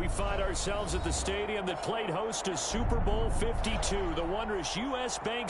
We find ourselves at the stadium that played host to Super Bowl 52, the wondrous U.S. Bank.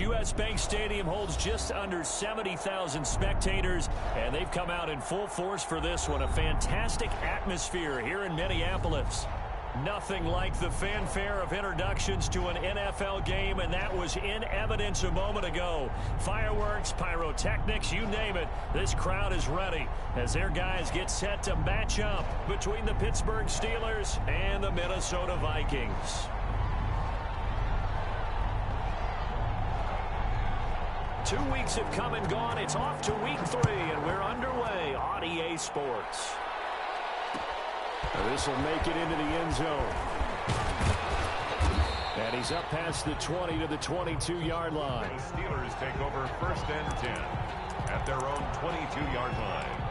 U.S. Bank Stadium holds just under 70,000 spectators, and they've come out in full force for this one. A fantastic atmosphere here in Minneapolis. Nothing like the fanfare of introductions to an NFL game, and that was in evidence a moment ago. Fireworks, pyrotechnics, you name it. This crowd is ready as their guys get set to match up between the Pittsburgh Steelers and the Minnesota Vikings. 2 weeks have come and gone. It's off to week 3, and we're underway on EA Sports. This will make it into the end zone. And he's up past the 20 to the 22-yard line. The Steelers take over 1st and 10 at their own 22-yard line.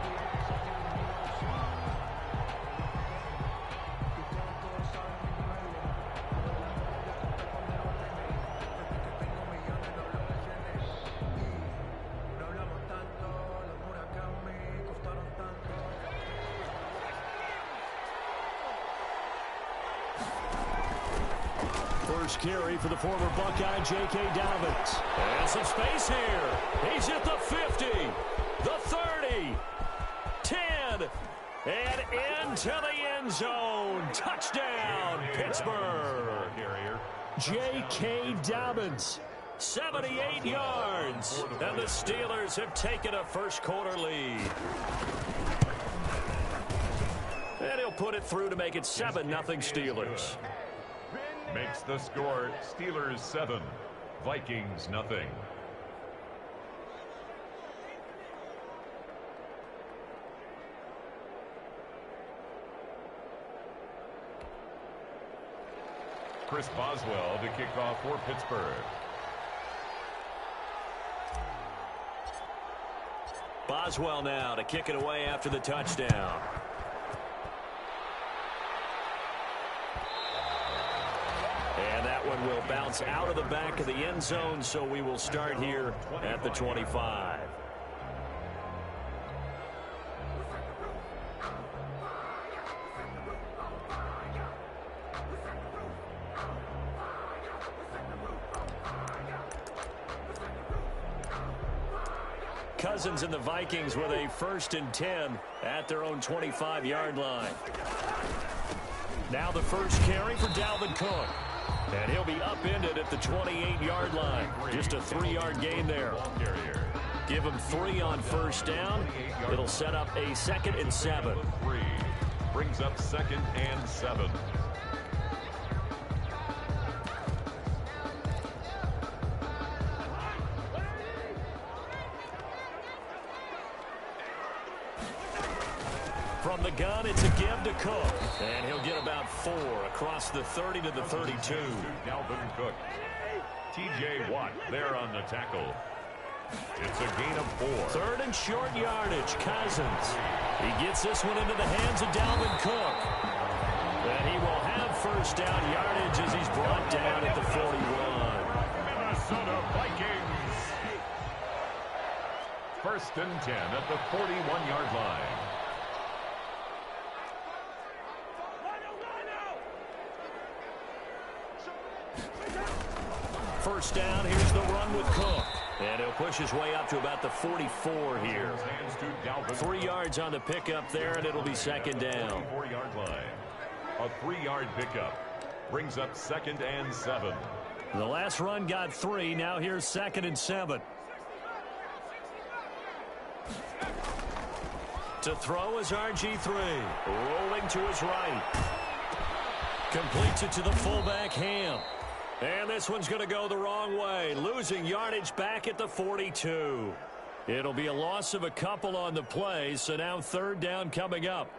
First carry for the former Buckeye, J.K. Dobbins. And some space here. He's at the 50, the 30, 10, and into the end zone. Touchdown, Pittsburgh. J.K. Dobbins, 78 yards. And the Steelers have taken a first-quarter lead. And he'll put it through to make it 7-0 Steelers. Makes the score Steelers 7, Vikings nothing. Chris Boswell to kick off for Pittsburgh. Boswell now to kick it away after the touchdown. And that one will bounce out of the back of the end zone, so we will start here at the 25. Cousins and the Vikings with a 1st and 10 at their own 25-yard line. Now the first carry for Dalvin Cook. And he'll be upended at the 28-yard line. Just a 3-yard gain there. Give him 3 on first down. It'll set up a 2nd and 7. 3 brings up 2nd and 7. From the gun, it's a give to Cook. And he'll get about 4 across the 30 to the 32. Dalvin Cook. T.J. Watt there on the tackle. It's a gain of 4. 3rd and short yardage, Cousins. He gets this one into the hands of Dalvin Cook. And he will have first down yardage as he's brought down at the 41. Minnesota Vikings. 1st and 10 at the 41-yard line. First down, here's the run with Cook. And he'll push his way up to about the 44 here. 3 yards on the pickup there, and it'll be 2nd down. 4-yard line. A 3-yard pickup brings up 2nd and 7. The last run got 3. Now here's 2nd and 7. To throw is RG3. Rolling to his right. Completes it to the fullback, Ham. And this one's going to go the wrong way. Losing yardage back at the 42. It'll be a loss of a couple on the play, so now 3rd down coming up.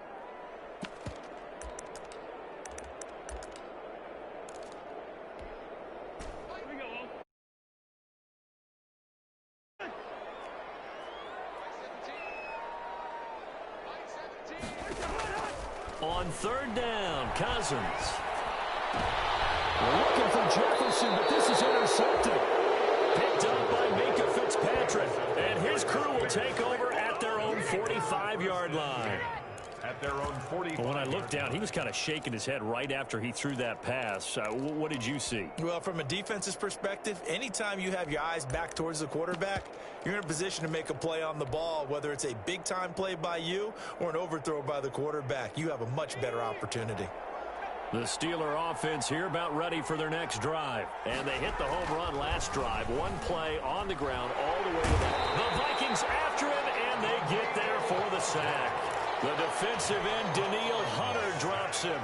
On 3rd down, Cousins. We're looking for Jefferson, but this is intercepted. Picked up by Minka Fitzpatrick. And his crew will take over at their own 45-yard line. at their own 45. Well, when I looked down, he was kind of shaking his head right after he threw that pass. What did you see? Well, from a defense's perspective, anytime you have your eyes back towards the quarterback, you're in a position to make a play on the ball, whether it's a big-time play by you or an overthrow by the quarterback. You have a much better opportunity. The Steeler offense here about ready for their next drive. And they hit the home run last drive. One play on the ground all the way to the Vikings after him, and they get there for the sack. The defensive end, Daniil Hunter, drops him.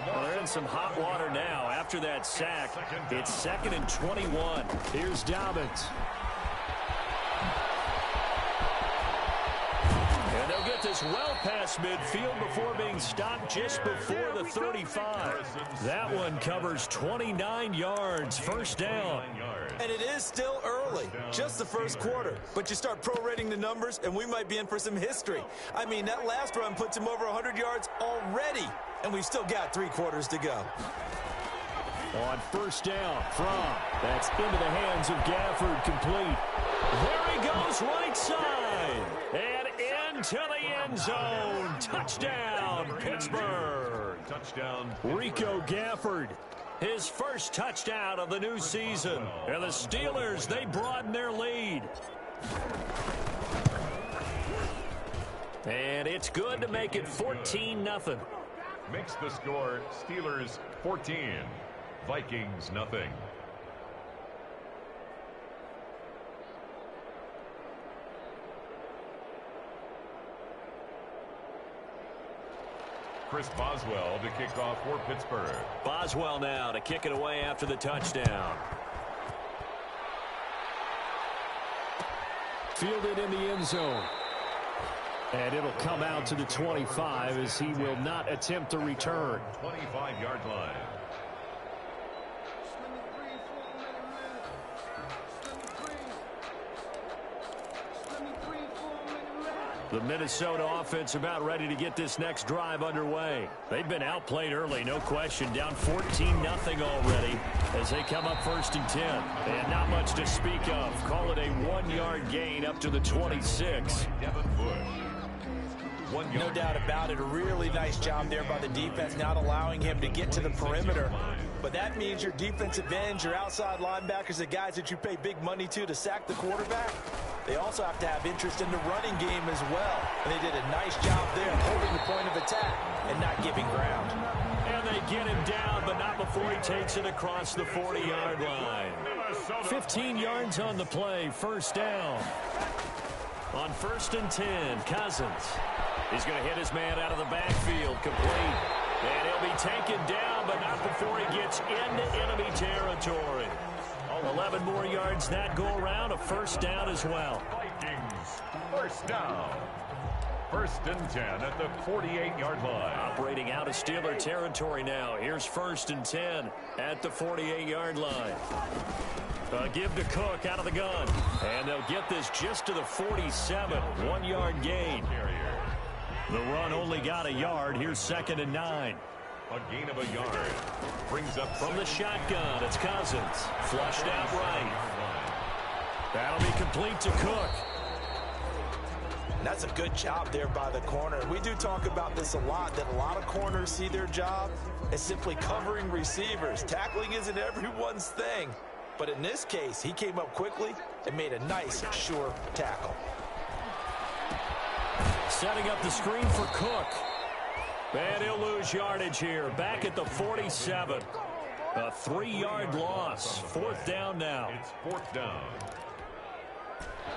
Well, they're in some hot water now. After that sack, it's 2nd and 21. Here's Dobbins. And they'll get this well past midfield before being stopped just before the 35. That one covers 29 yards. First down. And it is still early, just the first quarter. But you start prorating the numbers, and we might be in for some history. I mean, that last run puts him over 100 yards already, and we've still got 3 quarters to go. On first down from, that's into the hands of Gafford, complete. There he goes, right side. And into the end zone. Touchdown, Pittsburgh. Touchdown. Rico Gafford, his first touchdown of the new season. And the Steelers, they broaden their lead. And it's good to make it 14-0. Makes the score Steelers 14, Vikings nothing. Chris Boswell to kick off for Pittsburgh. Boswell now to kick it away after the touchdown. Fielded in the end zone. And it'll come out to the 25 as he will not attempt to return. 25-yard line. The Minnesota offense about ready to get this next drive underway. They've been outplayed early, no question. Down 14-0 already as they come up 1st and 10. And not much to speak of. Call it a 1-yard gain up to the 26. Devin Bush. No doubt about it. A really nice job there by the defense, not allowing him to get to the perimeter. But that means your defensive ends, your outside linebackers, the guys that you pay big money to sack the quarterback, they also have to have interest in the running game as well. And they did a nice job there holding the point of attack and not giving ground. And they get him down, but not before he takes it across the 40-yard line. 15 yards on the play, first down. On 1st and 10, Cousins. He's going to hit his man out of the backfield, complete. And he'll be taken down, but not before he gets into enemy territory. 11 more yards that go around, a first down as well. Vikings, first down. 1st and 10 at the 48-yard line. Operating out of Steeler territory now. Here's 1st and 10 at the 48-yard line. Give to Cook out of the gun. And they'll get this just to the 47. 1-yard gain. The run only got a yard. Here's 2nd and 9. A gain of a yard. Brings up from the shotgun. It's Cousins. Flushed out right. That'll be complete to Cook. That's a good job there by the corner. We do talk about this a lot, that a lot of corners see their job as simply covering receivers. Tackling isn't everyone's thing. But in this case, he came up quickly and made a nice, sure tackle. Setting up the screen for Cook. And he'll lose yardage here. Back at the 47. A 3-yard loss. 4th down now. It's 4th down.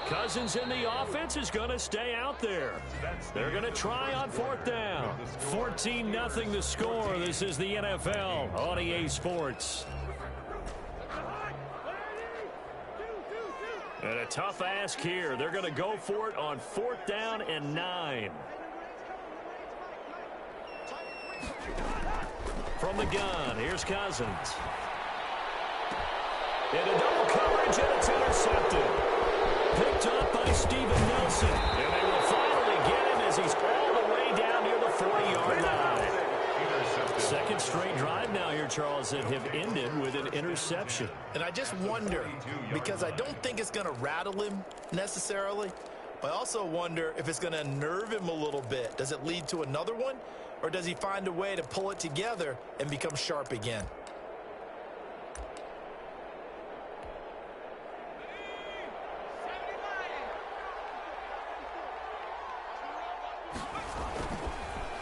Cousins in the offense is going to stay out there. They're going to try on 4th down. 14-0 the score. This is the NFL on EA Sports. And a tough ask here. They're going to go for it on 4th down and 9. From the gun, here's Cousins. And a double coverage, and it's intercepted. Picked up by Steven Nelson. And they will finally get him as he's all the way down near the 40-yard line. Second straight drive now here, Charles, that have ended with an interception. And I just wonder, because I don't think it's going to rattle him necessarily, I also wonder if it's going to unnerve him a little bit. Does it lead to another one? Or does he find a way to pull it together and become sharp again?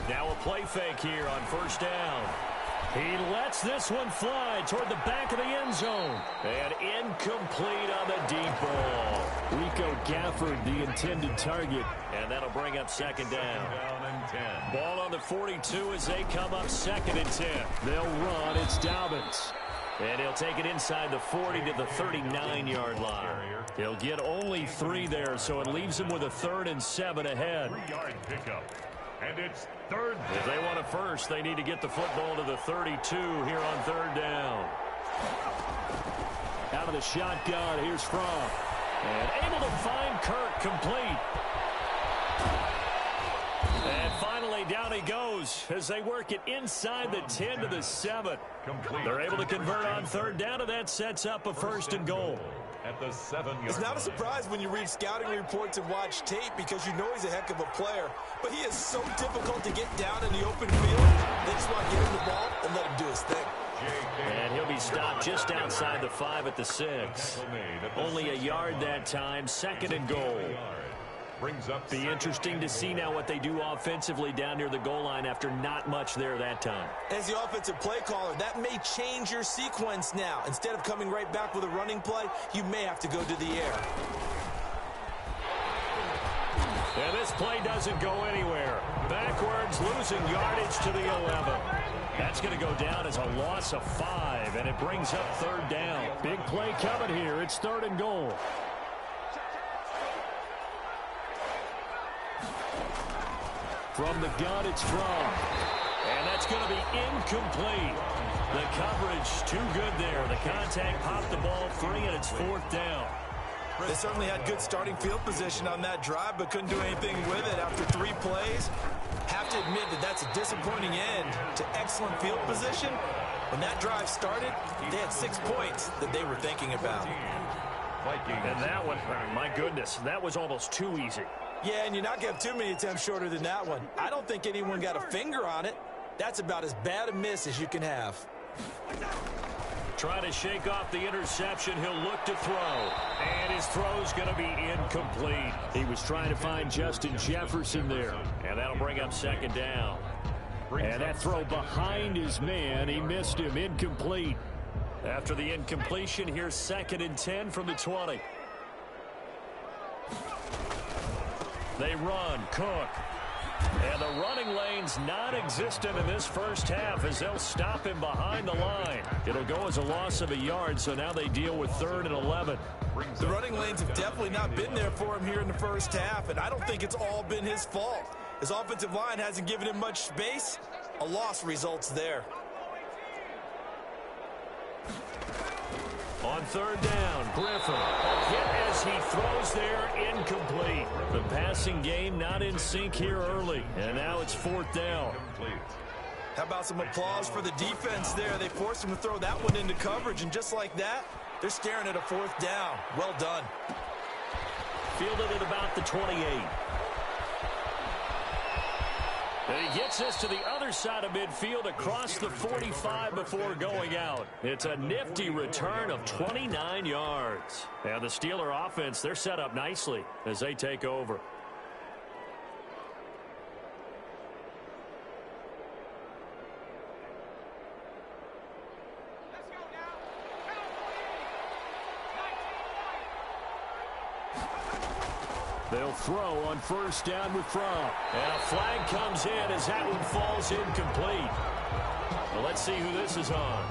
Now a play fake here on first down. He lets this one fly toward the back of the end zone. And incomplete on the deep ball. Rico Gafford, the intended target. And that'll bring up second down. Ball on the 42 as they come up second and 10. They'll run. It's Dobbins. And he'll take it inside the 40 to the 39-yard line. He'll get only 3 there, so it leaves him with a 3rd and 7 ahead. 3-yard pickup. And it's third. If they want it first, they need to get the football to the 32 here on third down. Out of the shotgun, here's Fromm. And able to find Kirk complete. And finally, down he goes as they work it inside the 10 to the 7. They're able to convert on third down, and that sets up a 1st and goal. At the 7-yard It's not a surprise when you read scouting reports and watch tape because you know he's a heck of a player. But he is so difficult to get down in the open field. They just want to give him the ball and let him do his thing. And he'll be stopped just outside the 5 at the 6. Only a yard that time, 2nd and goal. Be interesting to see now what they do offensively down near the goal line after not much there that time. As the offensive play caller, that may change your sequence now. Instead of coming right back with a running play, you may have to go to the air. And this play doesn't go anywhere. Backwards, losing yardage to the 11. That's going to go down as a loss of 5, and it brings up third down. Big play coming here. It's 3rd and goal. From the gun, it's Fromm. And that's going to be incomplete. The coverage too good there. The contact popped the ball free, and it's 4th down. They certainly had good starting field position on that drive, but couldn't do anything with it after 3 plays. Have to admit that that's a disappointing end to excellent field position. When that drive started, they had 6 points that they were thinking about. And that one, my goodness, that was almost too easy. Yeah, and you're not going to have too many attempts shorter than that one. I don't think anyone got a finger on it. That's about as bad a miss as you can have. Trying to shake off the interception. He'll look to throw. And his throw's going to be incomplete. He was trying to find Justin Jefferson there. And that'll bring up second down. And that throw behind his man. He missed him. Incomplete. After the incompletion, here's 2nd and 10 from the 20. They run. Cook. And the running lane's non-existent in this first half as they'll stop him behind the line. It'll go as a loss of a yard, so now they deal with 3rd and 11. The running lanes have definitely not been there for him here in the first half, and I don't think it's all been his fault. His offensive line hasn't given him much space. A loss results there. On third down, Griffin. A hit as he throws there, incomplete. The passing game not in sync here early. And now it's 4th down. How about some applause for the defense there? They forced him to throw that one into coverage, and just like that, they're staring at a 4th down. Well done. Fielded at about the 28. And he gets us to the other side of midfield across the 45 before going out. It's a nifty return of 29 yards. And the Steeler offense, they're set up nicely as they take over. They'll throw on first down with Fromm. And a flag comes in as that one falls incomplete. Well, let's see who this is on.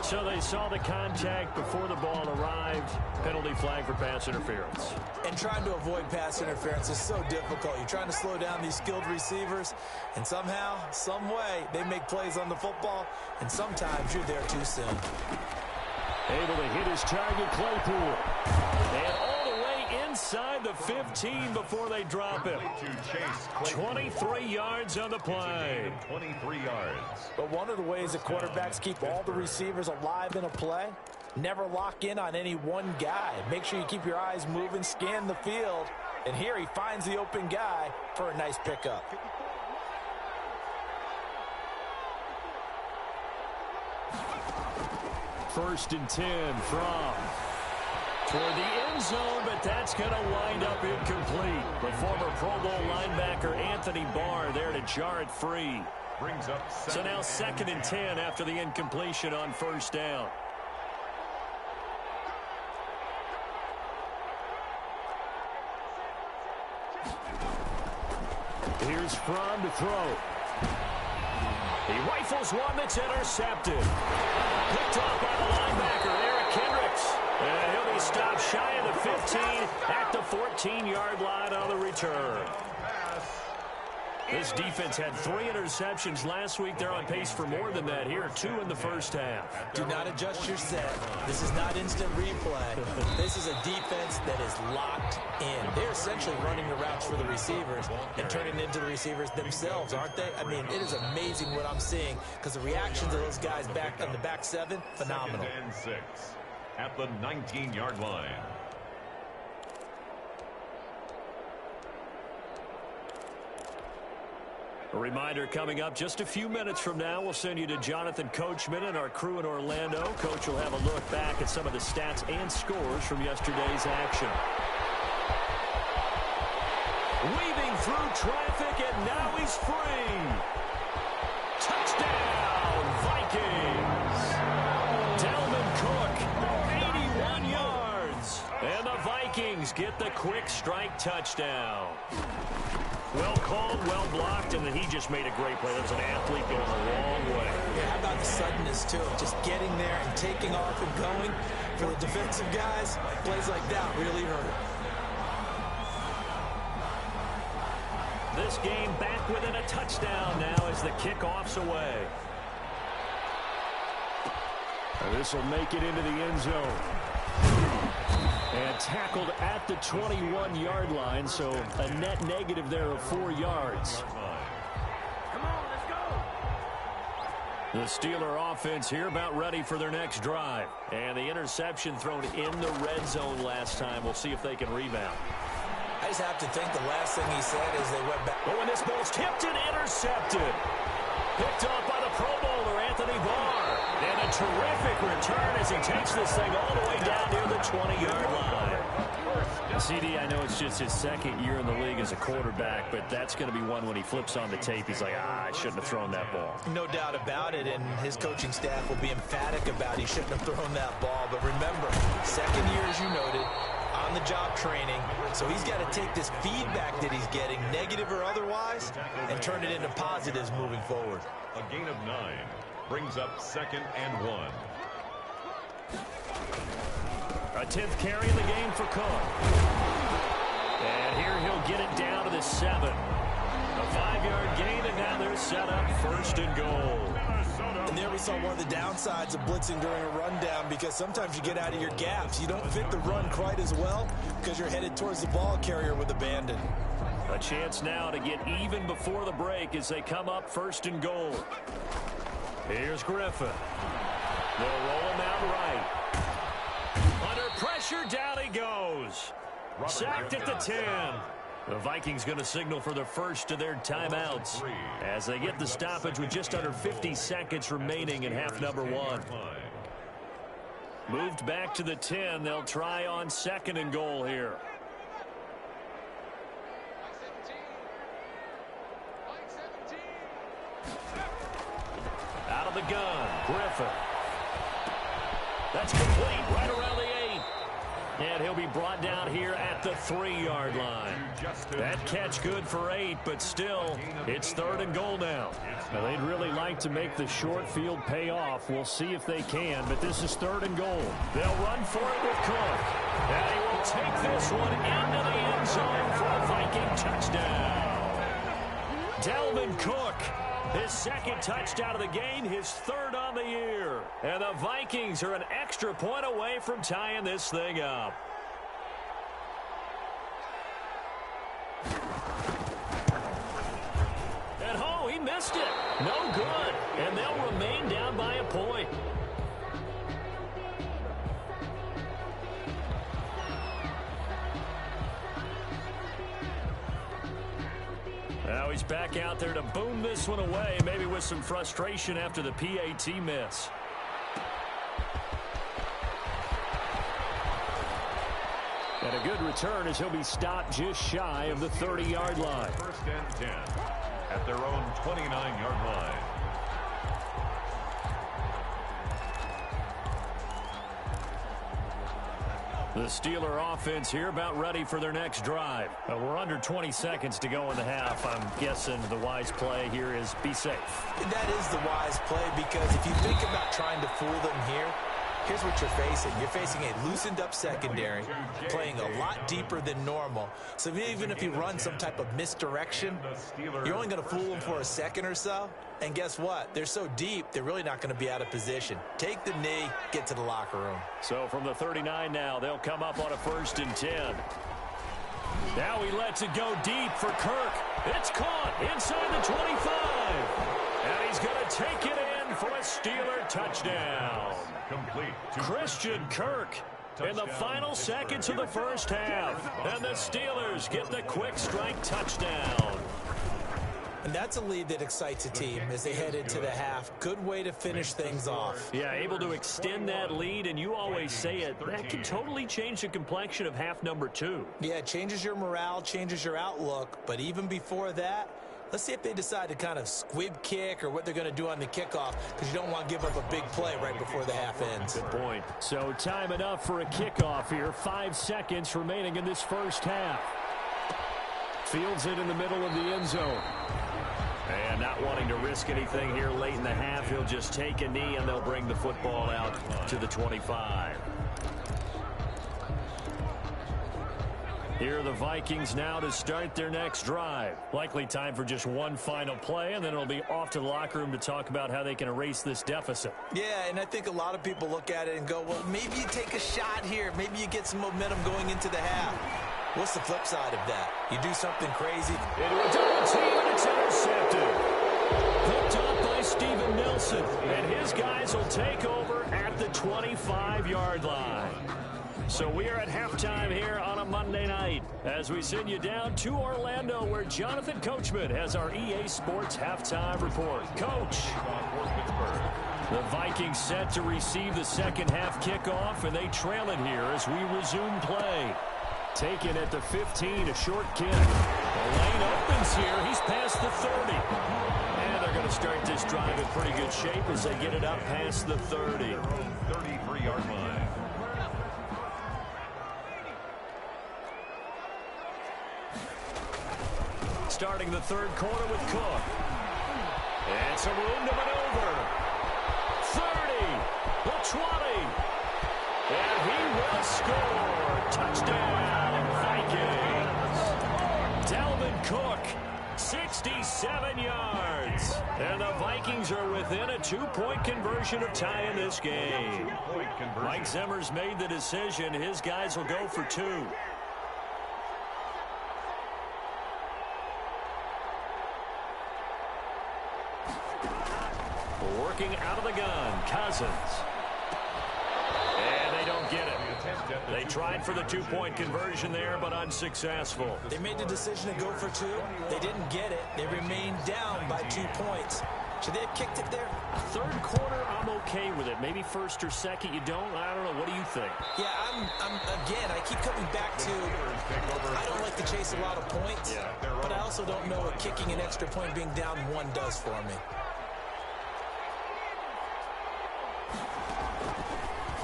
So they saw the contact before the ball arrived. Penalty flag for pass interference. And trying to avoid pass interference is so difficult. You're trying to slow down these skilled receivers, and somehow, some way, they make plays on the football, and sometimes you're there too soon. Able to hit his target, Claypool. And all the way inside the 15 before they drop him. 23 yards on the play. 23 yards. But one of the ways that quarterbacks keep all the receivers alive in a play, never lock in on any one guy. Make sure you keep your eyes moving, scan the field, And here he finds the open guy for a nice pickup. First and 10 from toward the end zone, but that's going to wind up incomplete. The former Pro Bowl linebacker Anthony Barr there to jar it free. Brings up so now second and 10 after the incompletion on first down. Here's Fromm to throw. He rifles one that's intercepted. Picked off by the linebacker, Eric Kendricks. And he'll be stopped shy of the 15 at the 14-yard line on the return. This defense had 3 interceptions last week. They're on pace for more than that here, 2 in the first half. Do not adjust your set. This is not instant replay. This is a defense that is locked in. They're essentially running the routes for the receivers and turning it into the receivers themselves, aren't they? I mean, it is amazing what I'm seeing because the reactions of those guys back on the back 7, phenomenal. 2nd and 6 at the 19-yard line. A reminder coming up just a few minutes from now, we'll send you to Jonathan Coachman and our crew in Orlando. Coach will have a look back at some of the stats and scores from yesterday's action. Weaving through traffic, and now he's free. Touchdown, Vikings. Delvin Cook, 81 yards. And the Vikings get the quick strike touchdown. Well called, well blocked, and then he just made a great play. That was an athlete going a long way. Yeah, how about the suddenness, too? Just getting there and taking off and going. For the defensive guys, plays like that really hurt. This game back within a touchdown now as the kickoff's away. And this will make it into the end zone. And tackled at the 21-yard line, so a net negative there of 4 yards. Come on, let's go. The Steeler offense here about ready for their next drive. And the interception thrown in the red zone last time. We'll see if they can rebound. I just have to think the last thing he said is they went back. Oh, and this ball's tipped and intercepted. Picked off by the Pro Bowler, Anthony Barr. And a terrific return as he takes this thing all the way down near the 20-yard line. CD, I know it's just his second year in the league as a quarterback, but that's going to be one when he flips on the tape. He's like, I shouldn't have thrown that ball. No doubt about it, and his coaching staff will be emphatic about he shouldn't have thrown that ball. But remember, second year, as you noted, on-the-job training, so he's got to take this feedback that he's getting, negative or otherwise, and turn it into positives moving forward. A gain of 9 brings up 2nd and 1. A 10th carry in the game for Cook. And here he'll get it down to the 7. A 5-yard gain, and now they're set up 1st and goal. And there we saw one of the downsides of blitzing during a rundown, because sometimes you get out of your gaps. You don't fit the run quite as well because you're headed towards the ball carrier with abandon. A chance now to get even before the break as they come up 1st and goal. Here's Griffin. They'll roll him out right. Under pressure, down he goes. Sacked at the 10. The Vikings going to signal for the first of their timeouts as they get the stoppage with just under 50 seconds remaining in half number 1. Moved back to the 10. They'll try on 2nd and goal here. Out of the gun, Griffin. That's complete right around the 8. And he'll be brought down here at the 3-yard line. That catch good for 8, but still, it's 3rd and goal now. Now, they'd really like to make the short field pay off. We'll see if they can, but this is 3rd and goal. They'll run for it with Cook. And he will take this one into the end zone for a Viking touchdown. Delvin Cook. His 2nd touchdown of the game, his 3rd on the year. And the Vikings are an extra point away from tying this thing up. And oh, he missed it. No good. And they'll remain down by a point. So he's back out there to boom this one away, maybe with some frustration after the PAT miss. And a good return as he'll be stopped just shy of the 30-yard line. First and 10 at their own 29-yard line. The Steeler offense here about ready for their next drive. We're under 20 seconds to go in the half. I'm guessing the wise play here is be safe. That is the wise play, because if you think about trying to fool them here, here's what you're facing. You're facing a loosened up secondary, playing a lot deeper than normal. So even if you run some type of misdirection, you're only going to fool them for a second or so. And guess what? They're so deep, they're really not going to be out of position. Take the knee, get to the locker room. So from the 39 now, they'll come up on a 1st and 10. Now he lets it go deep for Kirk. It's caught inside the 25. And he's going to take it in for a Steeler touchdown. Complete. Christian Kirk in the final seconds of the first half. And the Steelers get the quick strike touchdown. And that's a lead that excites a team as they head into the half. Good way to finish things off. Yeah, able to extend that lead, and you always say it, that can totally change the complexion of half number 2. Yeah, it changes your morale, changes your outlook. But even before that, let's see if they decide to kind of squib kick or what they're going to do on the kickoff, because you don't want to give up a big play right before the half ends. Good point. So time enough for a kickoff here. 5 seconds remaining in this first half. Fields it in the middle of the end zone. And not wanting to risk anything here late in the half, he'll just take a knee and they'll bring the football out to the 25. Here are the Vikings now to start their next drive. Likely time for just one final play, and then it'll be off to the locker room to talk about how they can erase this deficit. Yeah, and I think a lot of people look at it and go, well, maybe you take a shot here. Maybe you get some momentum going into the half. What's the flip side of that? You do something crazy. Into a double team, and it's intercepted. Picked up by Steven Nelson, and his guys will take over at the 25-yard line. So we are at halftime here on a Monday night as we send you down to Orlando, where Jonathan Coachman has our EA Sports halftime report. Coach. The Vikings set to receive the second half kickoff, and they trail it here as we resume play. Taken at the 15, a short kick. The lane opens here. He's past the 30. And they're going to start this drive in pretty good shape as they get it up past the 30. 33-yard line. Starting the third quarter with Cook. And some room to maneuver. 30, the 20. And he will score. Touchdown, Vikings. Dalvin Cook, 67 yards. And the Vikings are within a 2-point conversion of tying this game. Mike Zimmer's made the decision. His guys will go for 2. Working out of the gun, Cousins. And they don't get it. They tried for the 2-point conversion there, but unsuccessful. They made the decision to go for 2. They didn't get it. They remained down by 2 points. Should they have kicked it there? Third quarter, I'm okay with it. Maybe first or second, you don't? I don't know. What do you think? Yeah, again, I keep coming back to, I don't like to chase a lot of points, but I also don't know what kicking an extra point being down 1 does for me.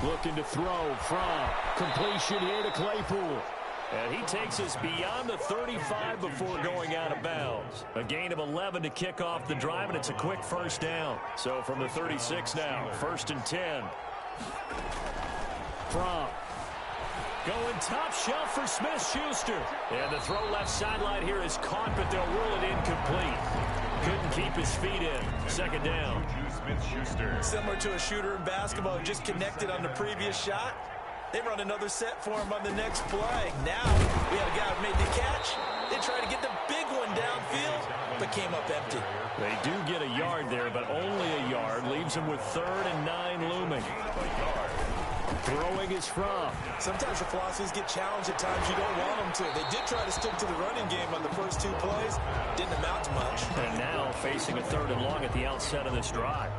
Looking to throw from completion here to Claypool. And he takes us beyond the 35 before going out of bounds. A gain of 11 to kick off the drive, and it's a quick first down. So from the 36 now, 1st and 10. From going top shelf for Smith-Schuster. And the throw left sideline here is caught, but they'll rule it incomplete. Couldn't keep his feet in. 2nd down. Smith-Schuster. Similar to a shooter in basketball, just connected on the previous shot. They run another set for him on the next play. Now, we have a guy who made the catch. They try to get the big one downfield, but came up empty. They do get a yard there, but only a yard. Leaves them with 3rd and 9 looming. Throwing is From. Sometimes the philosophies get challenged at times you don't want them to. They did try to stick to the running game on the first 2 plays. Didn't amount to much. And now facing a 3rd and long at the outset of this drive.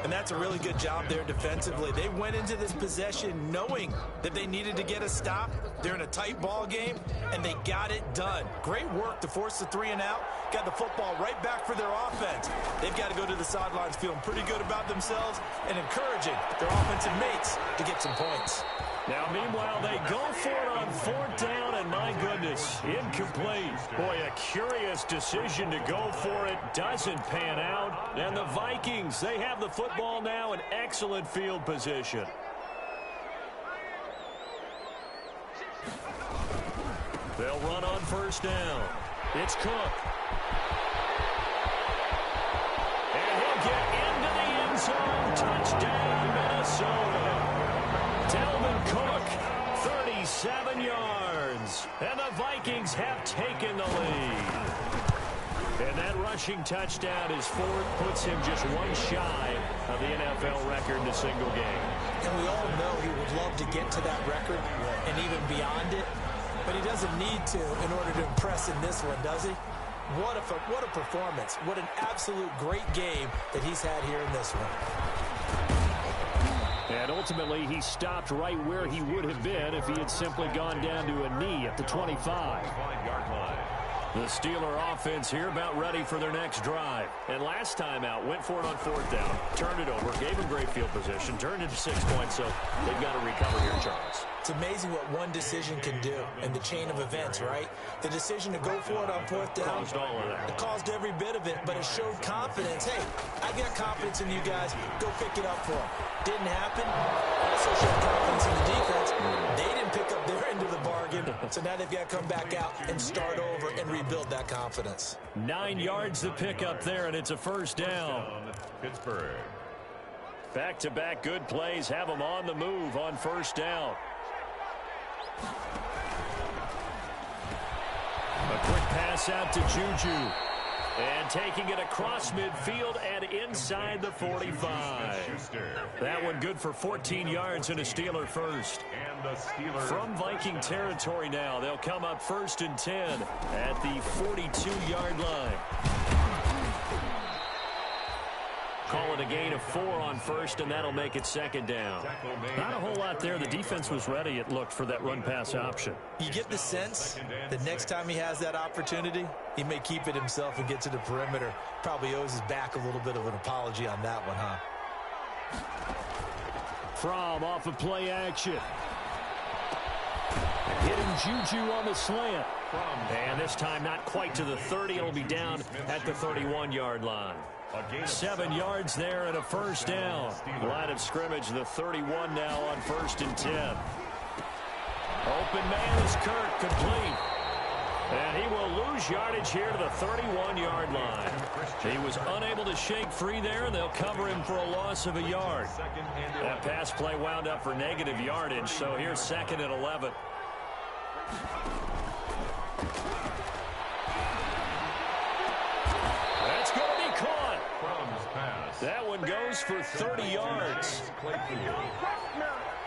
And that's a really good job there defensively. They went into this possession knowing that they needed to get a stop. They're in a tight ball game, and they got it done. Great work to force the 3 and out. Got the football right back for their offense. They've got to go to the sidelines feeling pretty good about themselves and encouraging their offensive mates to get some points. Now, meanwhile, they go for it on 4th down, and my goodness, incomplete. Boy, a curious decision to go for it. Doesn't pan out. And the Vikings, they have the football now in excellent field position. They'll run on 1st down. It's Cook. And he'll get into the end zone. Touchdown, Minnesota. Dalvin Cook, 37 yards. And the Vikings have taken the lead. And that rushing touchdown is 4th, puts him just 1 shy of the NFL record in a single game. And we all know he would love to get to that record and even beyond it. But he doesn't need to in order to impress in this one, does he? What a performance. What an absolute great game that he's had here in this one. And ultimately, he stopped right where he would have been if he had simply gone down to a knee at the 25. The Steeler offense here about ready for their next drive. And last time out, went for it on 4th down, turned it over, gave him great field position, turned it to 6 points, so they've got to recover here, Charles. It's amazing what one decision can do in the chain of events, right? The decision to go for it on 4th down. Caused all of that. It caused every bit of it, but it showed confidence. Hey, I've got confidence in you guys. Go pick it up for them. Didn't happen. Also showed confidence in the defense. They didn't pick up their end of the bargain, so now they've got to come back out and start over and rebuild that confidence. 9 yards to pick up there, and it's a 1st down. Pittsburgh. Back-to-back good plays have them on the move on 1st down. A quick pass out to Juju. And taking it across midfield and inside the 45. That one good for 14 yards and a Steeler first. From Viking territory now, they'll come up 1st and 10 at the 42-yard line. Call it a gain of 4 on 1st, and that'll make it 2nd down. Not a whole lot there. The defense was ready, it looked, for that run-pass option. You get the sense that next time he has that opportunity, he may keep it himself and get to the perimeter. Probably owes his back a little bit of an apology on that one, huh? From off of play action. Hitting Juju on the slant. And this time not quite to the 30. It'll be down at the 31-yard line. 7 yards there and a 1st down. Line of scrimmage, the 31 now on 1st and 10. Open man is Kirk, complete. And he will lose yardage here to the 31-yard line. He was unable to shake free there, and they'll cover him for a loss of a yard. That pass play wound up for negative yardage, so here's 2nd and 11. That's going to be caught. That one goes for 30 yards.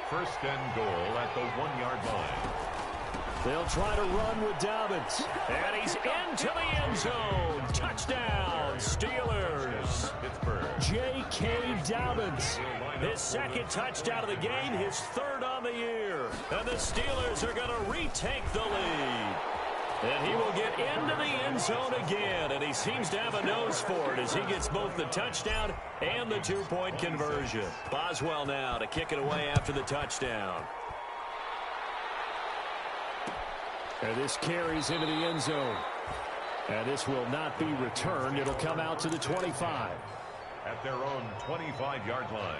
1st and goal at the 1-yard line. They'll try to run with Dobbins. And he's into the end zone. Touchdown, Steelers. J.K. Dobbins. His 2nd touchdown of the game, his 3rd on the year. And the Steelers are going to retake the lead. And he will get into the end zone again. And he seems to have a nose for it as he gets both the touchdown and the 2-point conversion. Boswell now to kick it away after the touchdown. And this carries into the end zone. And this will not be returned. It'll come out to the 25. At their own 25-yard line.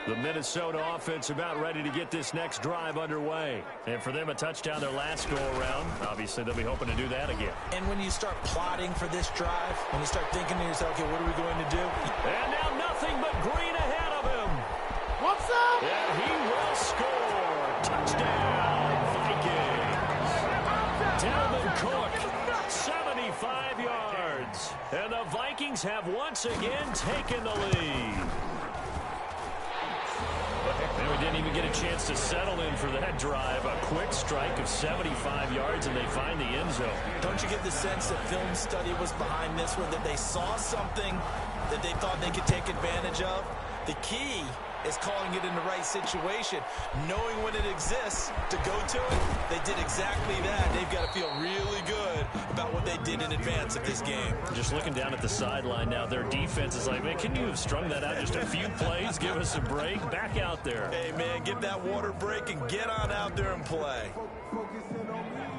The Minnesota offense about ready to get this next drive underway. And for them, a touchdown their last go-around. Obviously, they'll be hoping to do that again. And when you start plotting for this drive, when you start thinking to yourself, okay, what are we going to do? And now nothing but green ahead of him. What's up? And he will score. Touchdown, Vikings. Dalvin Cook, 75 yards. And the Vikings have once again taken the lead. And we didn't even get a chance to settle in for that drive. A quick strike of 75 yards, and they find the end zone. Don't you get the sense that film study was behind this one, that they saw something that they thought they could take advantage of? The key is calling it in the right situation, knowing when it exists to go to it. They did exactly that. They've got to feel really good about what they did in advance of this game. Just looking down at the sideline now, their defense is like, man, can you have strung that out just a few plays? Give us a break. Back out there. Hey, man, give that water break and get on out there and play.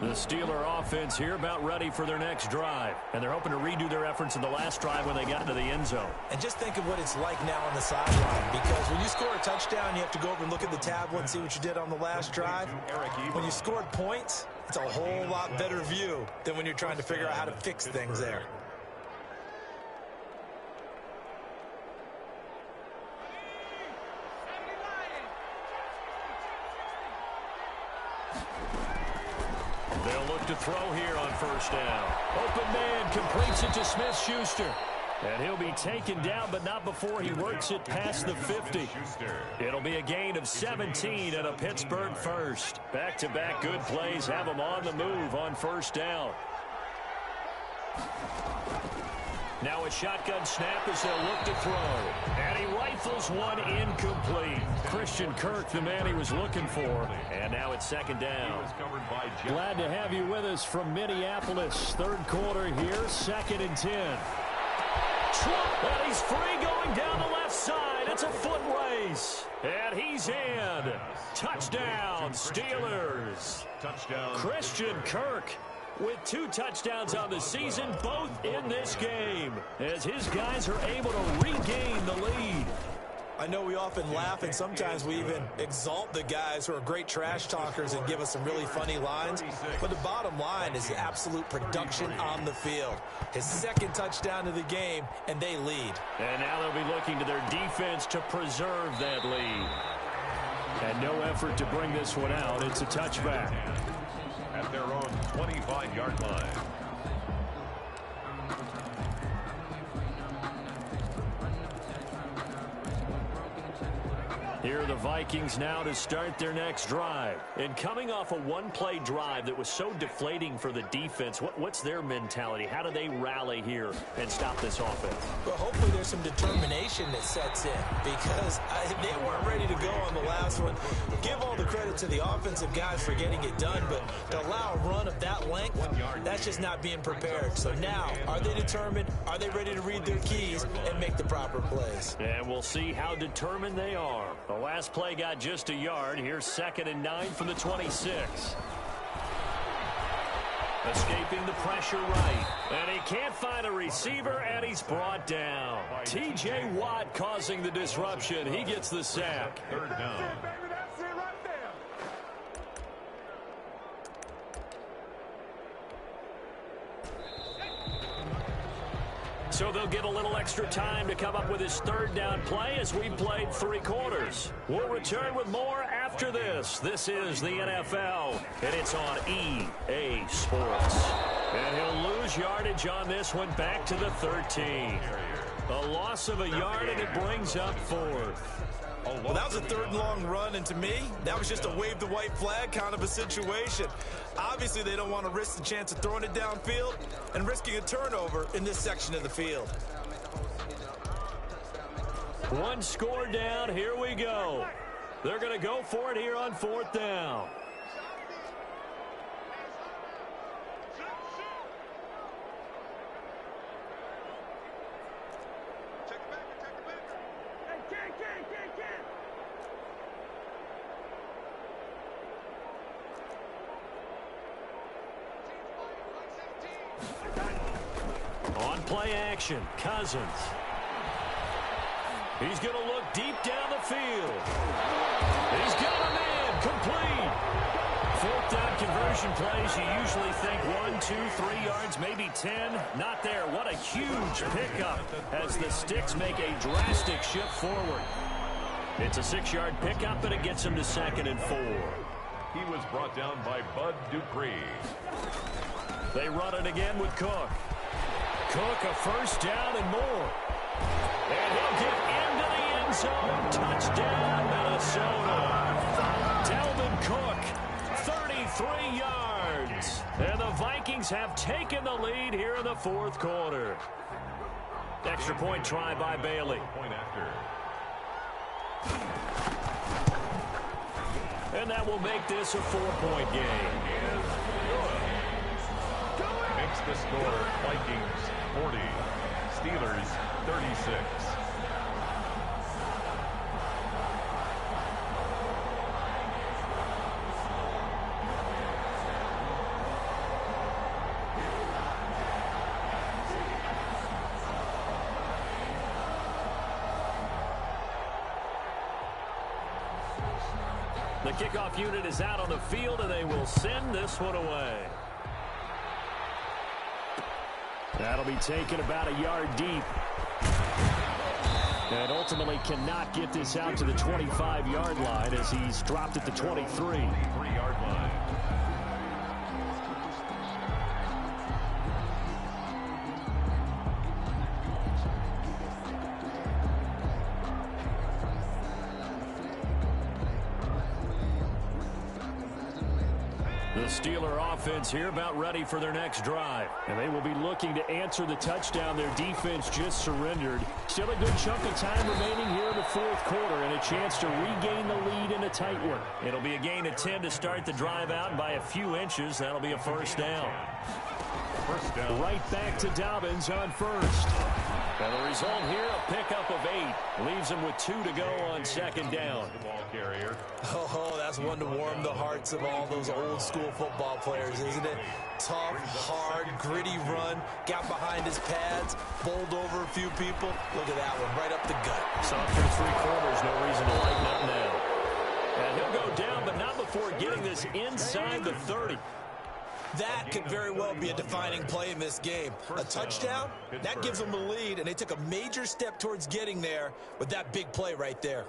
The Steeler offense here about ready for their next drive. And they're hoping to redo their efforts in the last drive when they got into the end zone. And just think of what it's like now on the sideline. Because when you score a touchdown, you have to go over and look at the tablet and see what you did on the last drive. When you scored points, it's a whole lot better view than when you're trying to figure out how to fix things there. They'll look to throw here on first down. Open man completes it to Smith-Schuster. And he'll be taken down, but not before he works it past the 50. It'll be a gain of 17 and a Pittsburgh first. Back-to-back good plays have them on the move on first down. Now a shotgun snap as they'll look to throw. And he rifles one incomplete. Christian Kirk, the man he was looking for. And now it's second down. Glad to have you with us from Minneapolis. Third quarter here, 2nd and 10. And he's free going down the left side. It's a foot race. And he's in. Touchdown, Steelers. Touchdown. Christian Kirk with 2 touchdowns on the season, both in this game, as his guys are able to regain the lead. I know we often laugh and sometimes we even exalt the guys who are great trash talkers and give us some really funny lines. But the bottom line is the absolute production on the field. His 2nd touchdown of the game, and they lead. And now they'll be looking to their defense to preserve that lead. And no effort to bring this one out. It's a touchback. At their own 25-yard line. Here are the Vikings now to start their next drive. And coming off a one-play drive that was so deflating for the defense, what's their mentality? How do they rally here and stop this offense? Well, hopefully there's some determination that sets in, because they weren't ready to go on the last one. Give all the credit to the offensive guys for getting it done, but to allow a run of that length, that's just not being prepared. So now, are they determined? Are they ready to read their keys and make the proper plays? And we'll see how determined they are. The last play got just a yard. Here's 2nd and 9 from the 26. Escaping the pressure right. And he can't find a receiver, and he's brought down. T.J. Watt causing the disruption. He gets the sack. Third down. So they'll get a little extra time to come up with his 3rd down play as we played 3 quarters. We'll return with more after this. This is the NFL, and it's on EA Sports. And he'll lose yardage on this one back to the 13. A loss of a yard, and it brings up 4th. Well, that was a 3rd and long run, and to me, that was just a wave the white flag kind of a situation. Obviously, they don't want to risk the chance of throwing it downfield and risking a turnover in this section of the field. 1 score down. Here we go. They're going to go for it here on 4th down. On play action, Cousins. He's going to look deep down the field. He's got a man, complete. 4th down conversion plays, you usually think 1, 2, 3 yards, maybe 10. Not there. What a huge pickup as the Sticks make a drastic shift forward. It's a 6-yard pickup, and it gets him to 2nd and 4. He was brought down by Bud Dupree. They run it again with Cook. Cook a first down and more. And he'll get into the end zone. Touchdown, Minnesota. Dalvin Cook, 33 yards. And the Vikings have taken the lead here in the fourth quarter. Extra point try by Bailey. Point after. And that will make this a 4-point game. Makes the score Vikings 40, Steelers 36. The kickoff unit is out on the field, and they will send this one away. That'll be taken about a yard deep. And ultimately cannot get this out to the 25-yard line as he's dropped at the 23. 3-yard line. The Steeler offense here about ready for their next drive. And they will be looking to answer the touchdown their defense just surrendered. Still a good chunk of time remaining here in the fourth quarter and a chance to regain the lead in a tight one. It'll be a gain of 10 to start the drive out, and by a few inches, that'll be a first down. First down. Right back to Dobbins on first. And the result here, a pickup of 8. Leaves him with 2 to go on second down. The ball carrier. Oh, that's one to warm the hearts of all those old school football players, isn't it? Tough, hard, gritty run. Got behind his pads, bowled over a few people. Look at that one, right up the gut. Soft through 3 quarters, no reason to lighten up now. And he'll go down, but not before getting this inside the 30. That could very well be a defining play in this game. A touchdown, that gives them a lead, and they took a major step towards getting there with that big play right there.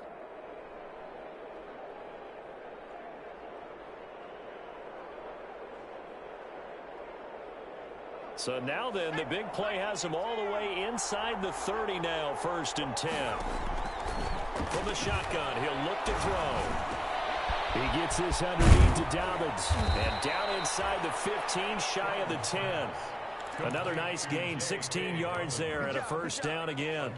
So now then, the big play has him all the way inside the 30 now, 1st and 10. From the shotgun, he'll look to throw. He gets this underneath to Dobbins. And down inside the 15, shy of the 10. Another nice gain, 16 yards there and a first down again.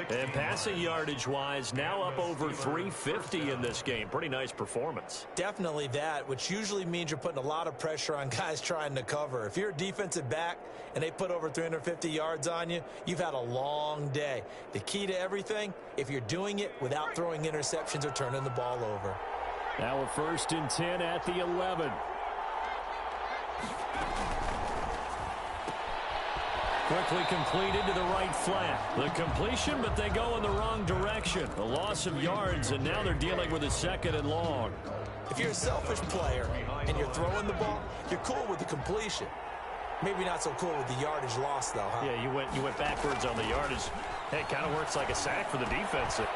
And passing yardage-wise, now up over 350 in this game. Pretty nice performance. Definitely that, which usually means you're putting a lot of pressure on guys trying to cover. If you're a defensive back and they put over 350 yards on you, you've had a long day. The key to everything, if you're doing it without throwing interceptions or turning the ball over. Now a 1st and 10 at the 11. Quickly completed to the right flat. The completion, but they go in the wrong direction. A loss of yards, and now they're dealing with a 2nd and long. If you're a selfish player and you're throwing the ball, you're cool with the completion. Maybe not so cool with the yardage loss, though, huh? Yeah, you went backwards on the yardage. Hey, it kind of works like a sack for the defense. And,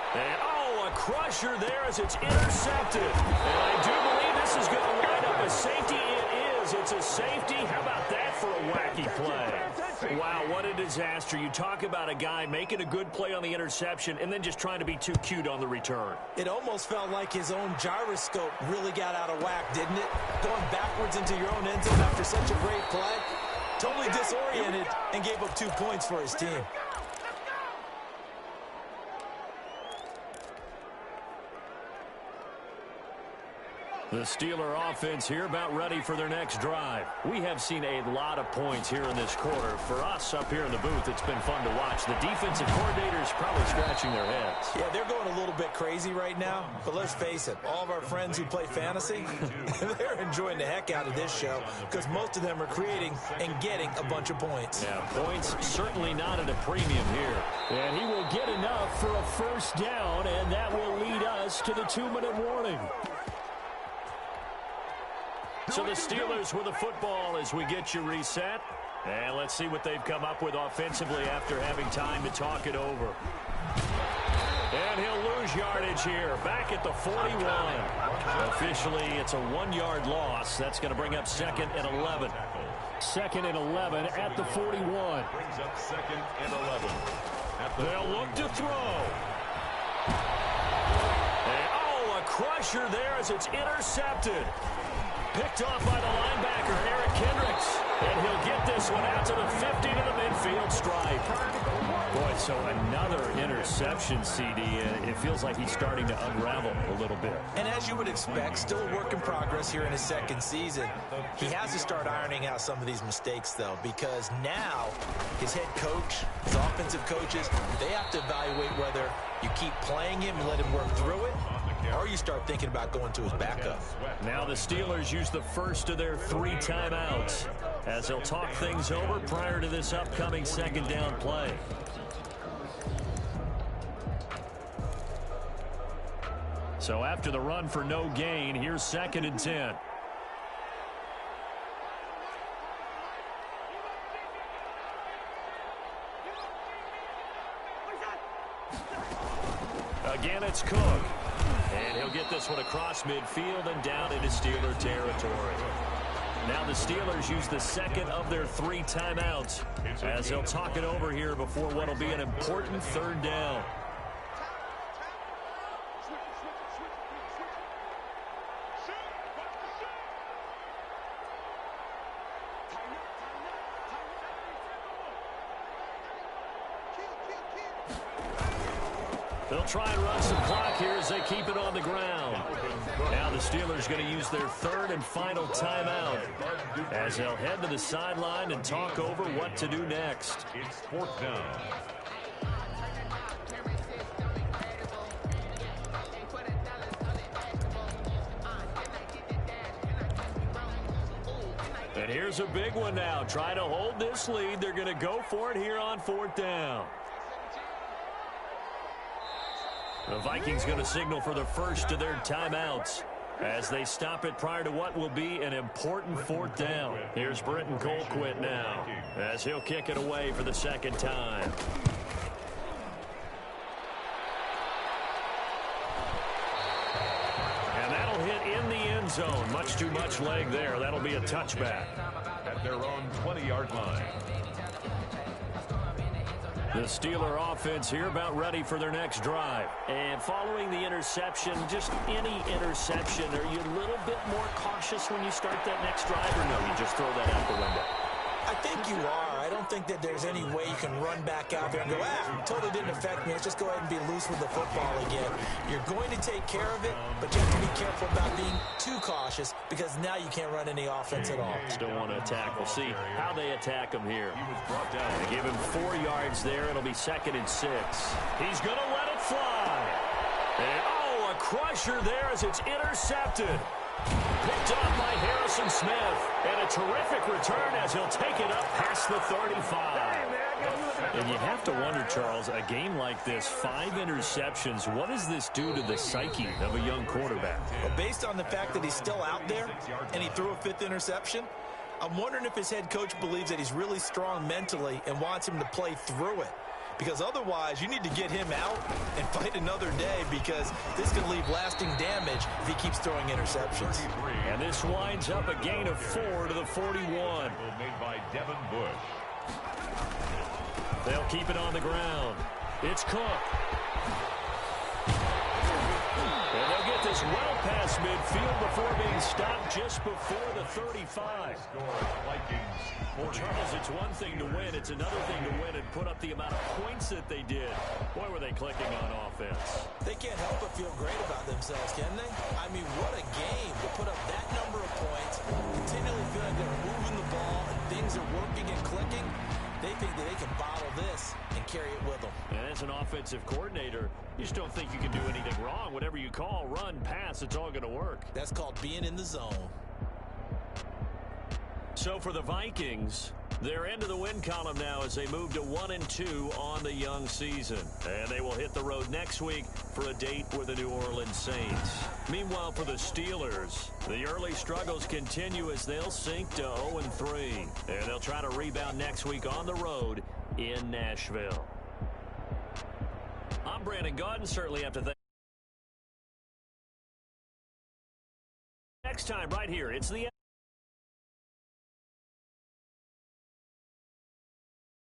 a crusher there as it's intercepted. And I do believe this is going to wind up a safety. It is. It's a safety. How about that for a wacky play? Wow, what a disaster. You talk about a guy making a good play on the interception and then just trying to be too cute on the return. It almost felt like his own gyroscope really got out of whack, didn't it? Going backwards into your own end zone after such a great play. Totally disoriented and gave up 2 points for his team. The Steeler offense here about ready for their next drive. We have seen a lot of points here in this quarter. For us up here in the booth, it's been fun to watch. The defensive coordinators probably scratching their heads. Yeah, they're going a little bit crazy right now. But let's face it, all of our friends who play fantasy, they're enjoying the heck out of this show because most of them are creating and getting a bunch of points. Yeah, points certainly not at a premium here. And he will get enough for a first down, and that will lead us to the 2-minute warning. So the Steelers with the football as we get you reset. And let's see what they've come up with offensively after having time to talk it over. And he'll lose yardage here, back at the 41. Officially, it's a 1-yard loss. That's going to bring up 2nd and 11. 2nd and 11 at the 41. Brings up 2nd and 11. They'll look to throw. And, oh, a crusher there as it's intercepted. Picked off by the linebacker, Eric Kendricks. And he'll get this one out to the 50 to the midfield stripe. Boy, so another interception, CD. It feels like he's starting to unravel a little bit. And as you would expect, still a work in progress here in his 2nd season. He has to start ironing out some of these mistakes, though, because now his head coach, his offensive coaches, they have to evaluate whether you keep playing him and let him work through it, or you start thinking about going to his backup. Now the Steelers use the first of their 3 timeouts as they'll talk things over prior to this upcoming 2nd down play. So after the run for no gain, here's 2nd and 10. Again, it's Cook. And he'll get this one across midfield and down into Steeler territory. Now the Steelers use the 2nd of their 3 timeouts as they'll talk it over here before what will be an important 3rd down. They'll try and run some clock here as they keep it on the ground. Now the Steelers going to use their 3rd and final timeout as they'll head to the sideline and talk over what to do next. It's 4th down. And here's a big one now. Trying to hold this lead. They're going to go for it here on 4th down. The Vikings going to signal for the first of their timeouts as they stop it prior to what will be an important 4th down. Here's Britton Colquitt now as he'll kick it away for the 2nd time. And that'll hit in the end zone. Much too much leg there. That'll be a touchback. At their own 20-yard line. The Steeler offense here about ready for their next drive. And following the interception, just any interception, are you a little bit more cautious when you start that next drive, or no, you just throw that out the window? I think you are. I don't think that there's any way you can run back out there and go, totally didn't affect me. Let's just go ahead and be loose with the football again. You're going to take care of it, but you have to be careful about being too cautious because now you can't run any offense at all. Still want to attack. We'll see how they attack him here. They give him 4 yards there. It'll be 2nd and 6. He's going to let it fly. And, oh, a crusher there as it's intercepted. Picked up by Harrison Smith. And a terrific return as he'll take it up past the 35. And you have to wonder, Charles, a game like this, 5 interceptions, what does this do to the psyche of a young quarterback? Well, based on the fact that he's still out there and he threw a 5th interception, I'm wondering if his head coach believes that he's really strong mentally and wants him to play through it. Because otherwise, you need to get him out and fight another day because this could leave lasting damage if he keeps throwing interceptions. And this winds up a gain of 4 to the 41. Made by Devin Bush. They'll keep it on the ground. It's Cook. And they'll get this well past midfield before being stopped just before the 35. Well, Charles, it's one thing to win. It's another thing to win and put up the amount of points that they did. Boy, were they clicking on offense. They can't help but feel great about themselves, can they? I mean, what a game to put up that number of points, continually feel like they're moving the ball and things are working and clicking. They think that they can bottle this and carry it with them. And as an offensive coordinator, you just don't think you can do anything wrong. Whatever you call, run, pass, it's all going to work. That's called being in the zone. So for the Vikings, they're into the win column now as they move to 1-2 on the young season. And they will hit the road next week for a date with the New Orleans Saints. Meanwhile, for the Steelers, the early struggles continue as they'll sink to 0-3. And they'll try to rebound next week on the road in Nashville. I'm Brandon Gaudin. Certainly have to thank. Next time right here, it's the